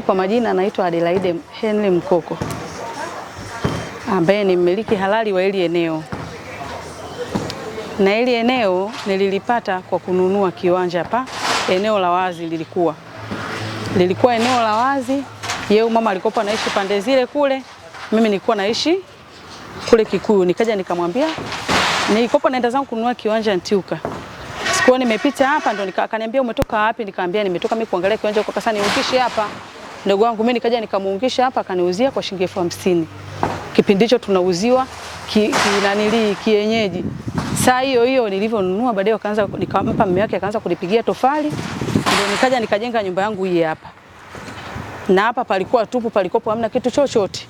Mimi kwa majina naitwa Adelaide Henry Mkoko, ambaye ni mmiliki halali wa hili eneo. Na hili eneo nililipata kwa kununua kiwanja hapa. Eneo la wazi lilikuwa eneo la wazi. Yeye mama alikuwa anaishi pande zile kule, mimi nilikuwa naishi kule Kikuyu. Nikaja nikamwambia nilikuwa naenda zangu kununua kiwanja Ntiuka. Sikuwa nimepita hapa, ndo akaniambia umetoka wapi? Nikamwambia nimetoka mimi kuangalia kiwanja kwa kasa niungishe hapa. Ndugu wangu mimi nikaja nikamuungisha hapa, akaniuzia kwa shilingi 50,000. Kipindi hicho tunauziwa kienyeji. Saa hiyo nilivyonunua, baadaye akaanza nikampa mume wake, akaanza kunipigia tofali, ndio nikaja nikajenga nyumba yangu hii hapa. Na hapa palikuwa tupu, palikopo hamna kitu chochote.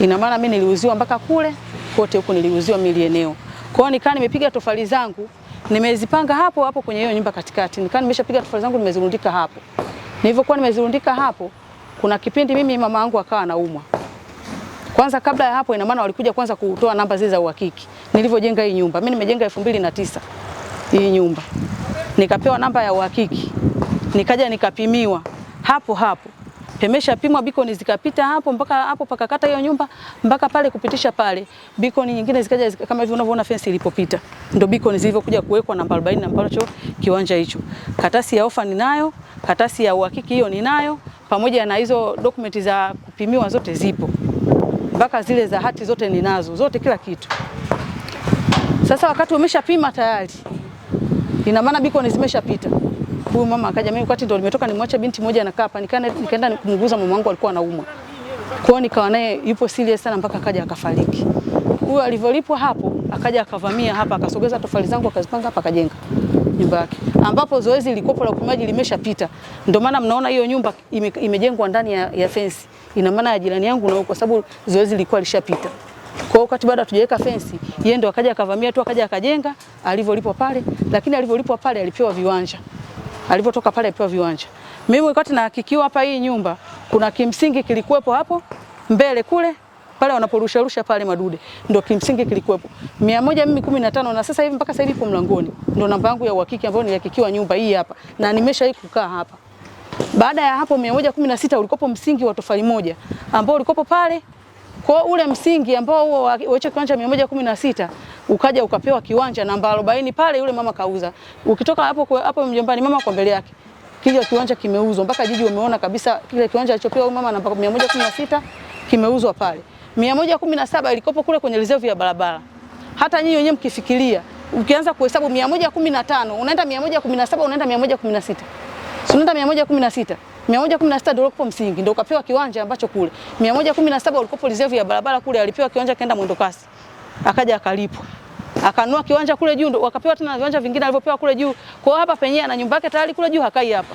Ina maana mimi niliuziwa mpaka kule kote huko, niliuziwa mili eneo. Kwa hiyo nikaa nimepiga tofali zangu, nimezipanga hapo kwenye hiyo nyumba katikati. Nikaa nimeshapiga tofali zangu, nimezirundika hapo. Nilivyokuwa nimezirundika hapo, kuna kipindi mimi mama yangu akawa anaumwa. Kwanza kabla ya hapo, ina maana walikuja kwanza kutoa namba zile za uhakiki. Nilivyojenga hii nyumba, mimi nimejenga 2009 hii nyumba. Nikapewa namba ya uhakiki. Nikaja nikapimiwa hapo. Pemesha pimwa, beacon zikapita hapo mpaka hapo pakakata hiyo nyumba mpaka pale kupitisha pale. Beacon nyingine zikaja kama hivi unavyoona fence ilipopita. Ndio beacon zilivyokuja kuwekwa namba 40 ambacho kiwanja hicho. Katasi ya ofa ninayo, katasi ya uhakiki hiyo ninayo, pamoja na hizo dokumenti za kupimiwa zote zipo. Mpaka zile za hati zote ninazo, zote kila kitu. Sasa wakati umeshapima tayari, ina maana beacon zimeshapita. Huyu mama akaja, mimi wakati ndo nimetoka nimwacha binti moja anakaa hapa, nikaenda kumuguza mama wangu alikuwa anaumwa. Kwa hiyo nikawa naye yupo serious sana mpaka akaja akafariki. Huyu alivyolipwa hapo, akaja akavamia hapa, akasogeza tofali zangu akazipanga hapa, akajenga nyumba yake. Ambapo zoezi lilikopo la upimaji limeshapita. Ndio maana mnaona hiyo nyumba imejengwa ndani ya fence. Ina maana ya jirani yangu na kwa sababu zoezi lilikuwa lishapita. Kwa hiyo wakati bado hatujaweka fence, yeye ndo akaja akavamia tu, akaja akajenga alivyolipwa pale, lakini alivyolipwa pale alipewa viwanja. Alipotoka pale alipewa viwanja. Mimi wakati nahakikiwa hapa hii nyumba, kuna kimsingi kilikuwepo hapo mbele kule pale wanaporusha pale madude. Ndio kimsingi kilikuwepo. 100 mimi 15, na sasa hivi mpaka sasa hivi ipo mlangoni. Ndio namba yangu ya uhakiki ambayo nilihakikiwa nyumba hii hapa. Na nimesha kukaa hapa. Baada ya hapo 116 ulikopo msingi wa tofali moja ambao ulikopo pale. Kwa ule msingi ambao huo wacho kiwanja 116 ukaja ukapewa kiwanja namba 40 pale, yule mama kauza. Ukitoka hapo mjombani mama kwa mbele yake, kile kiwanja kimeuzwa mpaka jiji umeona kabisa kile kiwanja alichopewa huyu mama namba 116 kimeuzwa pale. 117 ilikopo kule kwenye reserve ya barabara. Hata nyinyi wenyewe mkifikiria, ukianza kuhesabu 115, unaenda 117, unaenda 116. Unaenda 116. 116 ndio ulikopo msingi, ndio ukapewa kiwanja ambacho kule. 117 ulikopo reserve ya barabara kule, alipewa kiwanja kaenda mwendo kasi. Akaja akalipwa. Akanunua kiwanja kule juu, ndio wakapewa tena viwanja vingine alivyopewa kule juu. Kwa hapa penyewe ana nyumba yake tayari kule juu, hakai hapa.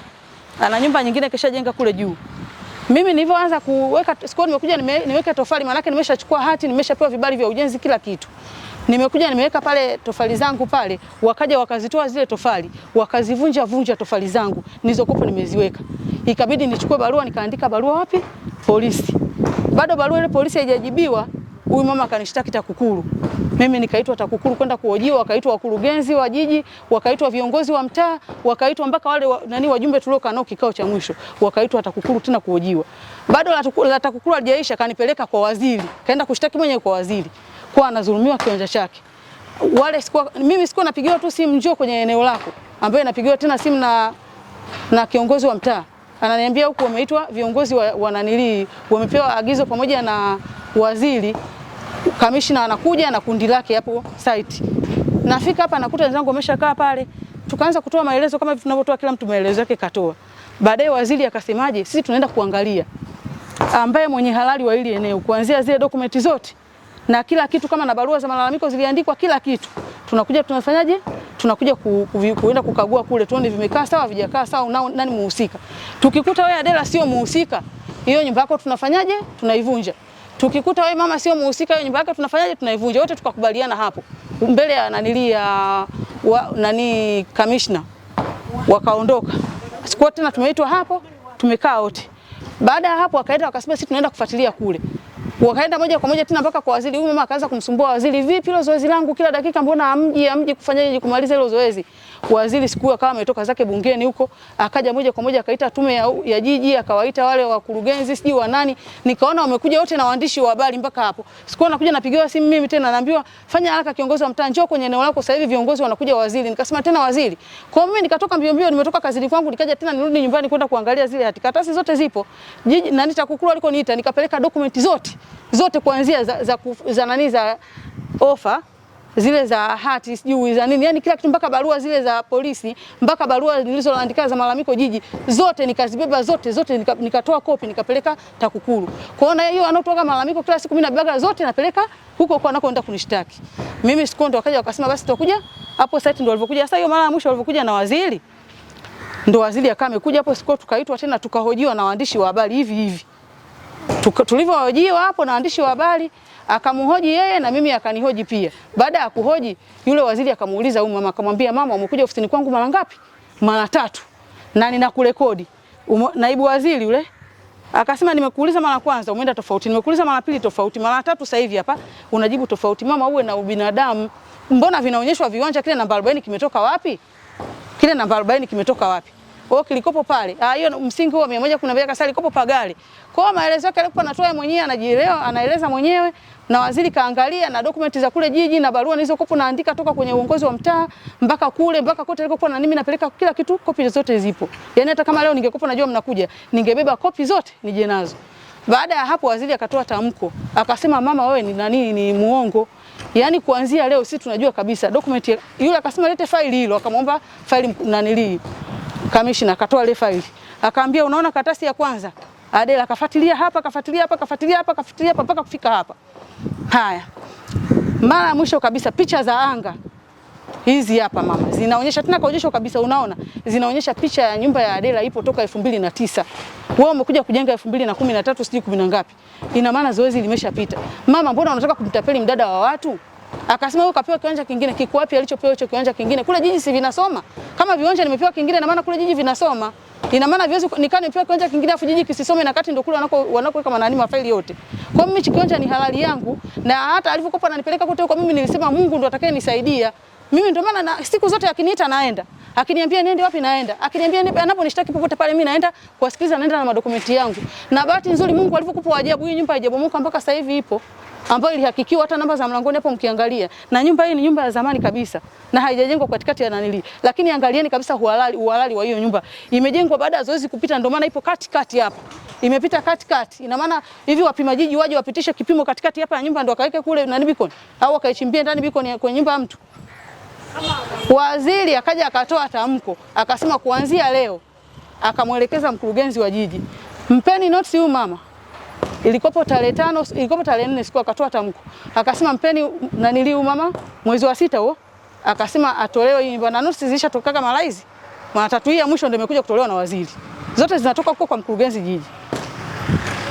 Ana nyumba nyingine kisha jenga kule juu. Mimi nilivyoanza kuweka sikuwa nimekuja niweke tofali, maana yake nimeshachukua hati, nimeshapewa vibali vya ujenzi kila kitu. Nimekuja nimeweka pale tofali zangu pale, wakaja wakazitoa zile tofali, wakazivunja tofali zangu nilizokuwa nimeziweka. Ikabidi nichukue barua, nikaandika barua wapi? Polisi. Bado barua ile polisi haijajibiwa, huyu mama akanishtaki TAKUKURU. Mimi nikaitwa TAKUKURU kwenda kuhojiwa, wakaitwa wakurugenzi wa jiji, wakaitwa viongozi wa mtaa, wakaitwa mpaka wale wajumbe tuliokaa nao kikao cha mwisho, wakaitwa TAKUKURU tena kuhojiwa. Bado la TAKUKURU halijaisha, kanipeleka kwa waziri. Kaenda kushtaki mwenyewe kwa waziri kwa anadhulumiwa kiwanja chake. Mimi sikuwa napigiwa tu simu, njoo kwenye eneo lako, ambaye napigiwa tena simu na kiongozi wa mtaa. Ananiambia huko wameitwa viongozi wamepewa agizo pamoja na waziri, kamishna anakuja na kundi lake hapo site. Nafika hapa nakuta wenzangu wameshakaa pale. Tukaanza kutoa maelezo kama tunavyotoa, kila mtu maelezo yake katoa. Baadaye waziri akasemaje, sisi tunaenda kuangalia ambaye mwenye halali wa hili eneo, kuanzia zile dokumenti zote na kila kitu, kama na barua za malalamiko ziliandikwa kila kitu. Tunakuja tunafanyaje? Tunakuja kuenda kukagua kule, tuone vimekaa sawa, vijakaa sawa, nani muhusika. Tukikuta wewe Adela sio muhusika, hiyo nyumba yako tunafanyaje? Tunaivunja. Tukikuta wewe mama sio muhusika, hiyo nyumba yako tunafanyaje? Tunaivunja. Wote tukakubaliana hapo. Mbele ya kamishna. Wakaondoka. Sikuwa tena tumeitwa hapo, tumekaa wote. Baada ya hapo wakaenda wakasema sisi tunaenda kufuatilia kule. Wakaenda moja kwa moja tena mpaka kwa waziri. Huyu mama akaanza kumsumbua waziri, vipi hilo zoezi langu kila dakika mbona hamji kufanyaje kumaliza hilo zoezi? Waziri siku akawa ametoka zake bungeni huko, akaja moja kwa moja akaita tume ya jiji, akawaita wale wakurugenzi sijui wa nani. Nikaona wamekuja wote na waandishi wa habari mpaka hapo. Sikuwa nakuja napigiwa simu mimi tena, naambiwa fanya haraka kiongozi wa mtaa, njoo kwenye eneo lako sasa hivi viongozi wanakuja waziri. Nikasema tena waziri. Kwa hiyo mimi nikatoka mbio mbio, nimetoka kazini kwangu nikaja tena nirudi nyumbani kwenda kuangalia zile hati. Karatasi zote zipo. Jiji na TAKUKURU alikoniita nikapeleka dokumenti zote kuanzia za ofa, zile za hati sijui za nini, yani kila kitu, mpaka barua zile za polisi, mpaka barua nilizoandika za malalamiko jiji, zote nikazibeba zote nikatoa kopi nikapeleka TAKUKURU. Kwaona hiyo wanaotoka malalamiko kila siku mimi nabaga zote napeleka huko kwa anakoenda kunishtaki. Mimi sikondo, wakaja wakasema basi tutakuja hapo site. Ndio walipokuja sasa, hiyo mara ya mwisho walipokuja na waziri, ndio waziri akawa amekuja hapo siko, tukaitwa tena tukahojiwa na waandishi wa habari hivi. Tulivyohojiwa hapo na waandishi wa habari, akamhoji yeye na mimi akanihoji pia. Baada ya kuhoji, yule waziri akamuuliza huyu mama, akamwambia mama, umekuja ofisini kwangu mara ngapi? Mara 3. Na ninakurekodi. Naibu waziri yule akasema nimekuuliza mara kwanza umeenda tofauti, nimekuuliza mara pili tofauti, mara 3 sasa hivi hapa unajibu tofauti. Mama, uwe na ubinadamu. Mbona vinaonyeshwa viwanja, kile namba 40 kimetoka wapi? Kile namba 40 kimetoka wapi? Kilikopo pale. Hiyo msingi huo 112 kasali kopo pagari. Kwa maelezo yake alikuwa anatoa mwenyewe, anajielewa, anaeleza mwenyewe, na waziri kaangalia na dokumenti za kule jiji na barua nilizokopo naandika toka kwenye uongozi wa mtaa mpaka kule mpaka kote alikokuwa na mimi napeleka kila kitu, kopi zote zipo. Yaani hata kama leo ningekopa najua mnakuja, ningebeba kopi zote nije nazo. Baada ya hapo waziri akatoa tamko, akasema mama, wewe ni nani, ni muongo. Yaani kuanzia leo sisi tunajua kabisa dokumenti. Yule akasema lete faili hilo, akamwomba faili nanili kamishna, akatoa ile faili. Akaambia unaona karatasi ya kwanza? Adela akafuatilia hapa, kafuatilia hapa mpaka kufika hapa. Haya. Mara mwisho kabisa picha za anga hizi hapa mama, zinaonyesha tena kaonyesho kabisa, unaona? Zinaonyesha picha ya nyumba ya Adela ipo toka 2009. Wewe umekuja kujenga 2013 sijui 10 ngapi. Ina maana zoezi limeshapita. Mama, mbona unataka kumtapeli mdada wa watu? Akasema wewe kapewa kiwanja kingine, kiko wapi alichopewa hicho kiwanja kingine? Kule jiji si vinasoma. Kama viwanja nimepewa kingine, na maana kule jiji vinasoma. Ina maana viwezi nikani nimepewa kiwanja kingine afu jiji kisisome, na kati ndio kule wanakoweka manani mafaili yote. Kwa mimi kiwanja ni halali yangu, na hata alivyokopa ananipeleka kote huko, mimi nilisema Mungu ndo atakayenisaidia. Mimi ndio maana na siku zote akiniita naenda. Akiniambia niende wapi naenda. Akiniambia anaponishtaki popote pale mimi naenda kuwasikiliza, naenda na madokumenti yangu. Na bahati nzuri Mungu alivyokupa ajabu, hii nyumba haijabomoka mpaka sasa hivi ipo, ambayo ilihakikiwa hata namba za mlangoni hapo mkiangalia. Na nyumba hii ni nyumba ya zamani kabisa na haijajengwa katikati ya nanili. Lakini angalieni kabisa uhalali wa hiyo nyumba. Imejengwa baada ya zoezi kupita, ndio maana ipo katikati hapa. Imepita katikati. Ina maana hivi wapima jiji waje wapitishe kipimo katikati hapa ya nyumba ndio akaweke kule na beacon au akaichimbia ndani beacon kwenye nyumba ya mtu. Waziri akaja akatoa tamko, akasema kuanzia leo, akamwelekeza mkurugenzi wa jiji, mpeni notice huyu mama. Ilikopo tarehe 5, ilikopo tarehe 4 siku akatoa tamko. Akasema mpeni naniliu mama mwezi wa 6 huo. Akasema atolewe hii nyumba, na notice zilishatoka malaizi. Mara 3 hii ya mwisho ndio imekuja kutolewa na waziri. Zote zinatoka huko kwa mkurugenzi jiji.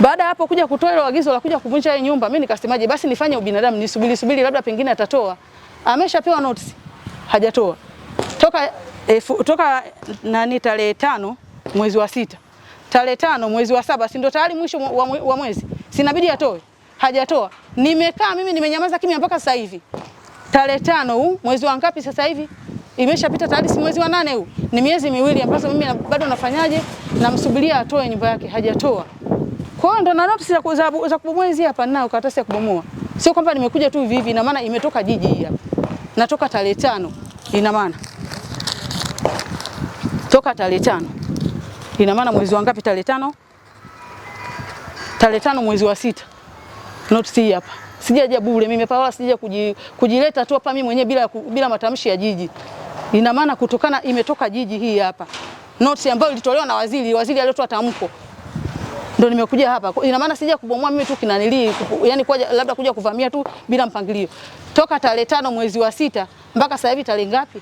Baada ya hapo kuja kutoa ile agizo la kuja kuvunja hii nyumba, mimi nikasemaje, basi nifanye ubinadamu, nisubiri labda pengine atatoa. Ameshapewa notice, hajatoa. Toka nani tarehe 5 mwezi wa 6. Tarehe 5 mwezi wa 7, si ndio tayari mwisho wa mwezi. Sinabidi atoe. Hajatoa. Nimekaa mimi nimenyamaza kimya mpaka sasa hivi. Tarehe 5 huu mwezi wa ngapi sasa hivi? Imeshapita tayari, si mwezi wa 8 huu. Ni miezi miwili ambazo mimi bado nafanyaje? Namsubiria atoe nyumba yake, hajatoa. Kwa hiyo ndo na notice za kubomoa hizi hapa nao, karatasi ya kubomoa. Sio kwamba nimekuja tu hivi, ina maana imetoka jiji hii hapa. Natoka tarehe 5. Ina maana toka tarehe 5. Ina maana mwezi wa ngapi tarehe 5? Tarehe 5 mwezi wa 6. Notice hii hapa. Sijaja bure mimi hapa, wala sija kujileta tu hapa mimi mwenyewe bila matamshi ya jiji. Ina maana kutokana imetoka jiji hii hapa. Notice ambayo ilitolewa na waziri aliyotoa tamko. Ndio nimekuja hapa. Ina maana sija kubomoa mimi tu kinanili, yani labda kuja kuvamia tu bila mpangilio. Toka tarehe 5 mwezi wa 6 mpaka sasa hivi tarehe ngapi?